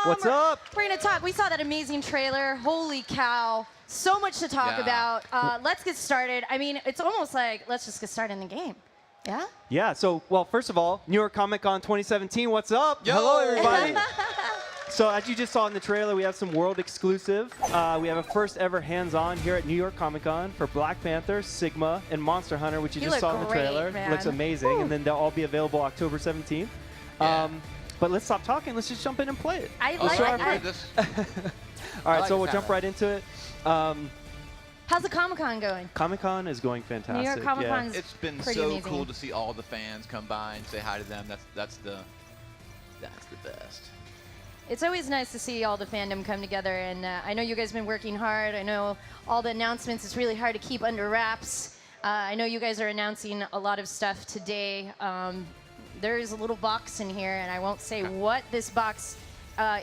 What's up? We're going to talk. We saw that amazing trailer. Holy cow. So much to talk about. Let's get started. I mean, it's almost like let's just get started in the game. Yeah? Yeah, so, well, first of all, New York Comic Con 2017, what's up? Yo! Hello, everybody. So, as you just saw in the trailer, we have some world exclusive. We have a first ever hands-on here at New York Comic Con for Black Panther, Sigma, and Monster Hunter, which you just saw in the trailer. Man. Looks amazing, and then they'll all be available October 17th. But let's stop talking. Let's just jump in and play it. I like this. All right, so we'll jump right into it. How's the Comic-Con going? Comic-Con is going fantastic. New York Comic-Con It's been pretty so amazing. cool to see all the fans come by and say hi to them. That's the best. It's always nice to see all the fandom come together, and I know you guys have been working hard. I know all the announcements, it's really hard to keep under wraps. I know you guys are announcing a lot of stuff today. There is a little box in here, and I won't say what this box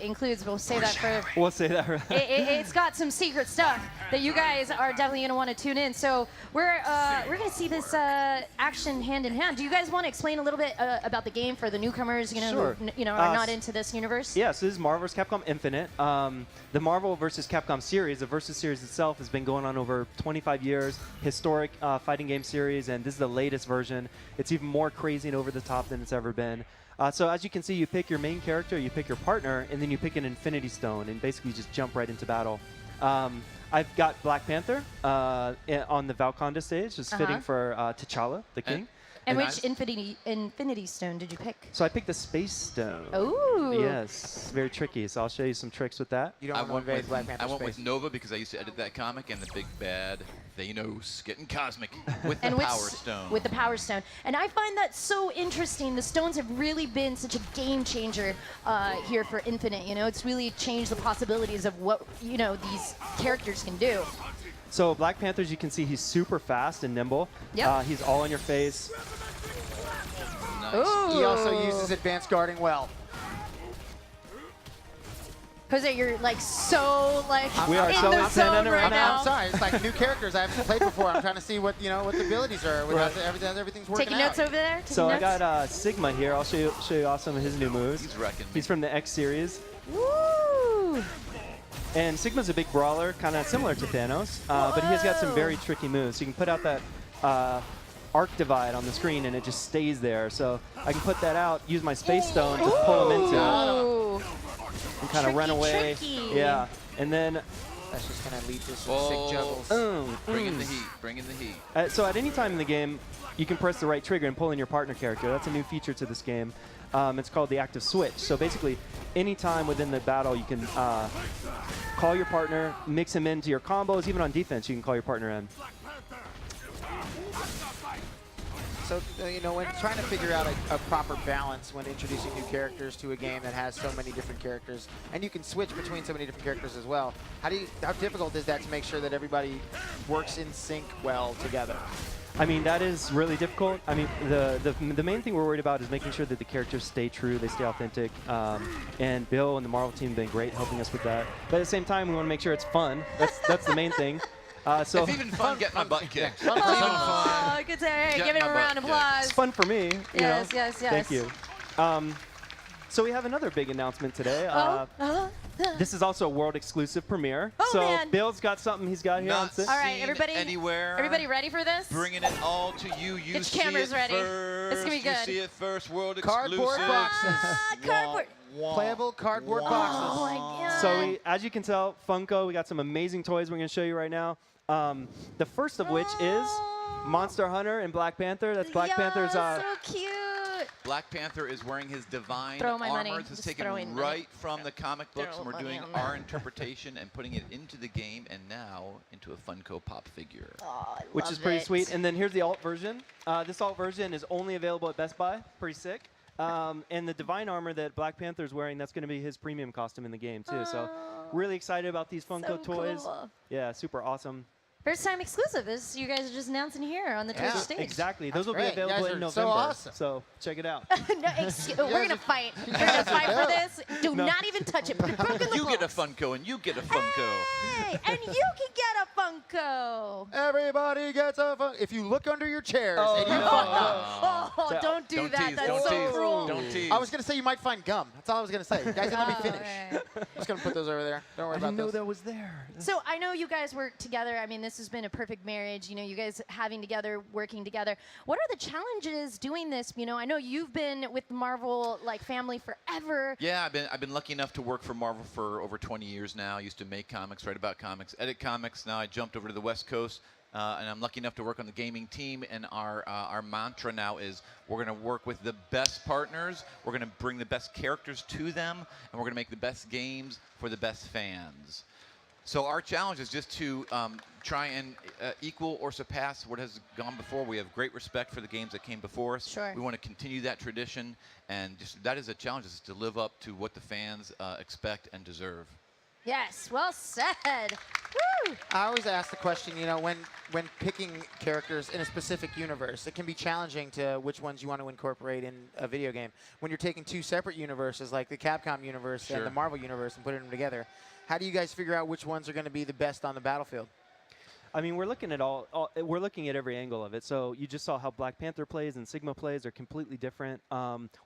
includes. We'll say that for... We'll say that. It's got some secret stuff that you guys are definitely going to want to tune in. So we're going to see this action hand in hand. Do you guys want to explain a little bit about the game for the newcomers, Sure. who are not into this universe? Yeah, so this is Marvel vs. Capcom Infinite. The Marvel vs. Capcom series, the Versus series itself, has been going on over 25 years. Historic fighting game series, and this is the latest version. It's even more crazy and over the top than it's ever been. So as you can see, you pick your main character, you pick your partner, and then you pick an Infinity Stone, and basically just jump right into battle. I've got Black Panther on the Valconda stage, just fitting for T'Challa, the king. And which Infinity Stone did you pick? So I picked the Space Stone. Ooh. Yes, it's very tricky, so I'll show you some tricks with that. You don't I want went Black Panther I went space. with Nova because I used to edit that comic, and the big bad Thanos getting cosmic with And the which, Power Stone. With the Power Stone. And I find that so interesting. The stones have really been such a game changer here for Infinite. You know, it's really changed the possibilities of what, these characters can do. So Black Panther, as you can see, he's super fast and nimble. Yep. He's all in your face. Nice. Ooh. He also uses advanced guarding well. Jose, you're like so We are in so the in zone it right right now. I'm sorry, it's like new characters I haven't played before. I'm trying to see what what the abilities are. Everything's working Taking notes out. over there. Taking So I notes? got Sigma here. I'll show you off some of his new moves. He's wrecking me. He's from the X series. Woo! And Sigma's a big brawler, kind of similar to Thanos, but he has got some very tricky moves. So you can put out that arc divide on the screen, and it just stays there. So I can put that out, use my Space Stone to pull him into it, Ooh. and kind of run away. Tricky. Yeah, and then That's just going to lead to some sick juggles. Bring in the heat. Bring in the heat. So at any time in the game, you can press the right trigger and pull in your partner character. That's a new feature to this game. It's called the active switch. So basically, anytime within the battle, you can call your partner, mix him into your combos. Even on defense, you can call your partner in. So, when trying to figure out a proper balance when introducing new characters to a game that has so many different characters, and you can switch between so many different characters as well, how difficult is that to make sure that everybody works in sync well together? I mean, that is really difficult. I mean, the main thing we're worried about is making sure that the characters stay true, they stay authentic. And Bill and the Marvel team have been great helping us with that. But at the same time, we want to make sure it's fun. That's the main thing. It's even fun getting my butt kicked. Oh, good to give him a round of applause. It's fun for me. Yes, you know? yes, yes. Thank you. So we have another big announcement today. This is also a world exclusive premiere. Oh, so man. Bill's got something he's got here on Not set. All right, seen everybody. anywhere. Everybody ready for this? Bringing it all to you. You Get see your cameras it ready. first. It's gonna be You good. see it first. World Cardboard exclusive. boxes. Cardboard. Playable cardboard Oh boxes. my God. So as you can tell, Funko, we got some amazing toys we're going to show you right now. The first of which is Monster Hunter and Black Panther. That's Black Panther's. So cute. Black Panther is wearing his divine Throw my armor. money. This is Just taken throwing right from the comic books, Throw and we're money doing on that. our interpretation and putting it into the game, and now into a Funko Pop figure. Oh, I Which is love pretty it. sweet. And then here's the alt version. This alt version is only available at Best Buy. Pretty sick. And the divine armor that Black Panther is wearing, that's going to be his premium costume in the game too. So really excited about these Funko So toys. cool. Yeah, super awesome. First time exclusive. This you guys are just announcing here on the Twitch stage. Exactly. Those That's will be great. You available guys in are so November. awesome. So check it out. No, we're gonna fight. We're gonna fight for this. Do not even touch it. Put it back in the You get a box. Funko, and you get a Funko. Hey, and you can get a Funko. Everybody gets a Funko. If you look under your chairs and you find Oh, don't do that. Tease, That's don't so tease, cruel. Don't tease. I was going to say you might find gum. That's all I was going to say. You guys can let me finish. Right. I'm just going to put those over there. Don't worry I about didn't know those. that was there. So I know you guys work together. I mean, this has been a perfect marriage. You know, you guys having together, working together. What are the challenges doing this? You know, I know you've been with the Marvel family forever. Yeah, I've been lucky enough to work for Marvel for over 20 years now. I used to make comics, write about comics, edit comics. Now I jumped over to the West Coast, and I'm lucky enough to work on the gaming team. And our mantra now is we're going to work with the best partners. We're going to bring the best characters to them, and we're going to make the best games for the best fans. So our challenge is just to try and equal or surpass what has gone before. We have great respect for the games that came before us. Sure. We want to continue that tradition, and just that is a challenge, is to live up to what the fans expect and deserve. Yes, well said. Woo! I always ask the question, you know, when picking characters in a specific universe, it can be challenging to which ones you want to incorporate in a video game. When you're taking two separate universes, like the Capcom universe and the Marvel universe, and putting them together, how do you guys figure out which ones are going to be the best on the battlefield? I mean, we're looking at we're looking at every angle of it. So you just saw how Black Panther plays and Sigma plays. They're completely different.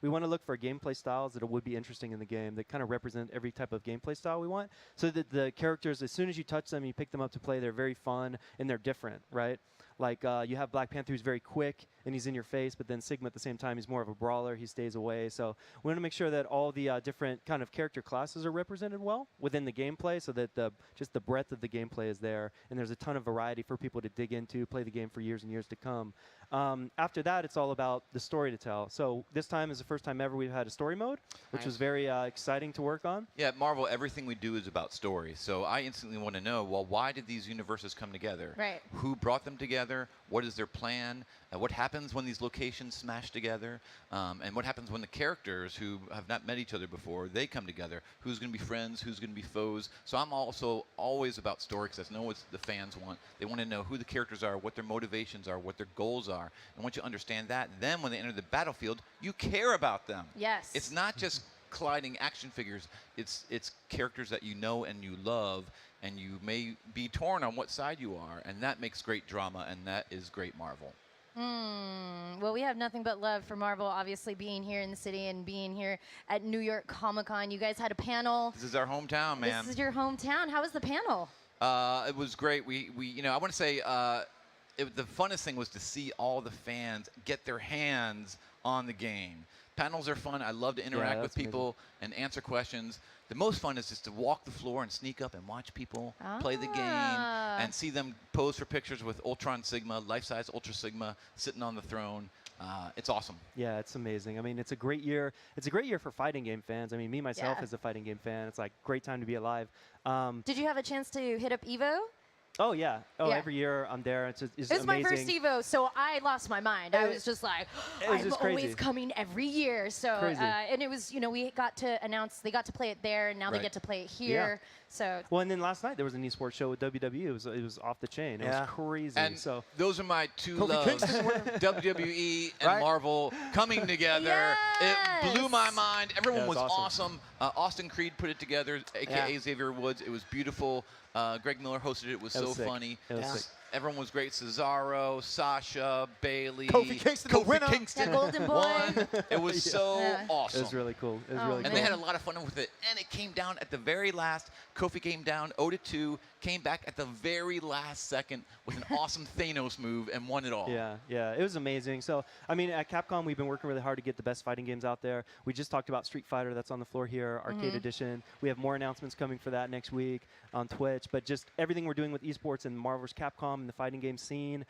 We want to look for gameplay styles that would be interesting in the game that kind of represent every type of gameplay style we want. So that the characters, as soon as you touch them, you pick them up to play, they're very fun and they're different, right? Like you have Black Panther who's very quick and he's in your face, but then Sigma at the same time, he's more of a brawler. He stays away. So we want to make sure that all the different kind of character classes are represented well within the gameplay, so that just the breadth of the gameplay is there, and there's a ton of variety for people to dig into, play the game for years and years to come. After that, it's all about the story to tell. So this time is the first time ever we've had a story mode, which was very exciting to work on. Yeah, at Marvel, everything we do is about story. So I instantly want to know, well, why did these universes come together? Right. Who brought them together? What is their plan? What happens when these locations smash together? And what happens when the characters who have not met each other before, they come together? Who's going to be friends? Who's going to be foes? So I'm also always about story, because that's what the fans want. They want to know who the characters are, what their motivations are, what their goals are. And once you understand that, then when they enter the battlefield, you care about them. Yes. It's not just colliding action figures. It's characters that you know and you love, and you may be torn on what side you are, and that makes great drama, and that is great Marvel. Well, we have nothing but love for Marvel, obviously being here in the city and being here at New York Comic-Con. You guys had a panel. This is our hometown, man. This is your hometown. How was the panel? It was great. We I want to say the funnest thing was to see all the fans get their hands on the game. Panels are fun. I love to interact with people and answer questions. The most fun is just to walk the floor and sneak up and watch people play the game and see them pose for pictures with Ultron Sigma, life-size Ultra Sigma, sitting on the throne. It's awesome. Yeah, it's amazing. I mean, it's a great year. It's a great year for fighting game fans. I mean, me, myself, Yeah. as a fighting game fan, it's like great time to be alive. Did you have a chance to hit up Evo? Oh, yeah. Oh, Yeah. every year I'm there. It's It was my first Evo, so I lost my mind. I was just like, I'm just always crazy. coming every year. So, Crazy. and it was, we got to announce, they got to play it there, and now they Right. get to play it here. So, Well, and then last night there was an esports show with WWE. It was off the chain. It Yeah. was crazy. And So those are my two Kofi loves, Kingston won. WWE and Right. Marvel coming together. It blew my Yes. mind. Everyone Yeah, it was was awesome. Austin Creed put it together, a.k.a. Yeah. Xavier Woods. It was beautiful. Greg Miller hosted it. It was It so was sick. funny. It was Yeah. sick. Everyone was great. Cesaro, Sasha, Bailey. Kofi Kingston, the winner. that golden boy. won. It was so Yeah. awesome. It was really cool. It was Oh, really And cool. they had a lot of fun with it. And it came down at the very last. Kofi came down 0-2, came back at the very last second with an awesome Thanos move and won it all. Yeah, yeah, it was amazing. So, I mean, at Capcom, we've been working really hard to get the best fighting games out there. We just talked about Street Fighter, that's on the floor here, Arcade Edition. We have more announcements coming for that next week on Twitch. But just everything we're doing with esports and Marvel vs. Capcom and the fighting game scene,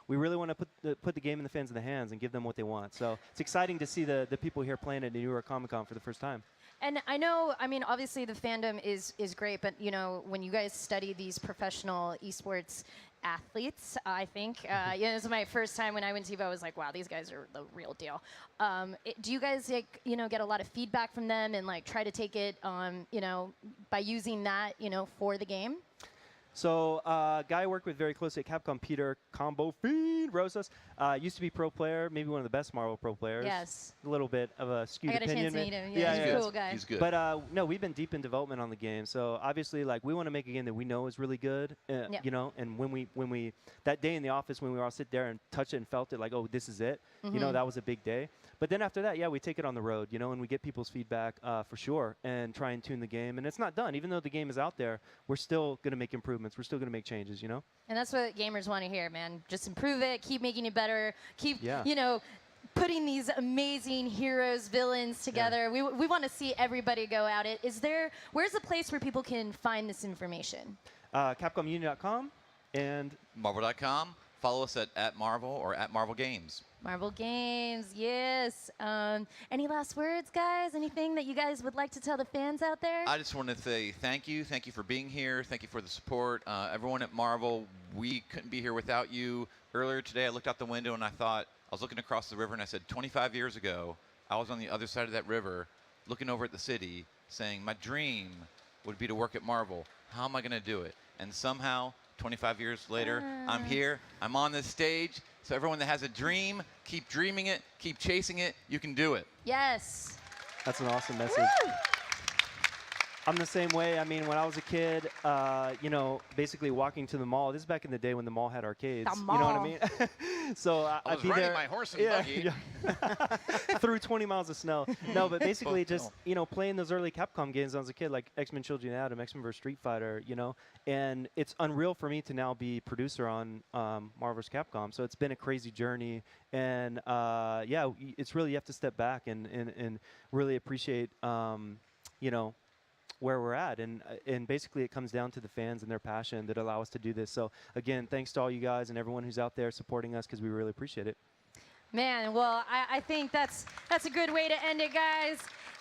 we really want to put the game in the fans' hands and give them what they want. So it's exciting to see the people here playing at New York Comic Con for the first time. And I know, I mean, obviously the fandom is great, but when you guys study these professional esports athletes, I think, this was my first time when I went to Evo. I was like, wow, these guys are the real deal. Do you guys get a lot of feedback from them and try to take it by using that for the game? So, guy I work with very closely at Capcom, Peter Combo Fiend Rosas, used to be pro player, maybe one of the best Marvel pro players. Yes. A little bit of a skewed I got a opinion. chance to meet him. Yeah, Yeah, he's yeah, a cool guy. He's good. But no, we've been deep in development on the game. So obviously, like, we want to make a game that we know is really good. Yeah. You know, and when we that day in the office when we all sit there and touch it and felt it, like, oh, this is it. You know, that was a big day. But then after that, yeah, we take it on the road, you know, and we get people's feedback for sure, and try and tune the game. And it's not done, even though the game is out there. We're still going to make improvements. We're still going to make changes, you know. And that's what gamers want to hear, man. Just improve it, keep making it better, keep, Yeah. you know, putting these amazing heroes, villains together. We want to see everybody go at it. Where's the place where people can find this information? CapcomUnion.com and Marvel.com. Follow us at Marvel or at Marvel Games. Marvel Games, yes. Any last words, guys? Anything that you guys would like to tell the fans out there? I just want to say thank you. Thank you for being here. Thank you for the support. Everyone at Marvel, we couldn't be here without you. Earlier today, I looked out the window and I was looking across the river and I said, 25 years ago, I was on the other side of that river looking over at the city saying, my dream would be to work at Marvel. How am I going to do it? And somehow, 25 years later, I'm here. I'm on this stage. So everyone that has a dream, keep dreaming it, keep chasing it. You can do it. Yes. that's an awesome message. Woo! I'm the same way. I mean, when I was a kid, you know, basically walking to the mall. This is back in the day when the mall had arcades. The You know what I mall. mean? So I was I'd be riding there. my horse and buggy. Through 20 miles of snow. No, but basically just, you know, playing those early Capcom games when I was a kid, like X-Men Children of Atom, X-Men vs. Street Fighter, you know. And it's unreal for me to now be producer on Marvel vs. Capcom. So it's been a crazy journey. And, yeah, it's really, you have to step back and really appreciate, you know, where we're at, and basically it comes down to the fans and their passion that allow us to do this. So again, thanks to all you guys and everyone who's out there supporting us, because we really appreciate it. Man, well, I think that's a good way to end it, guys.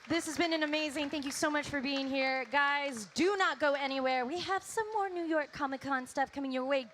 This has been an amazing. Thank you so much for being here. Guys, do not go anywhere. We have some more New York Comic Con stuff coming your way.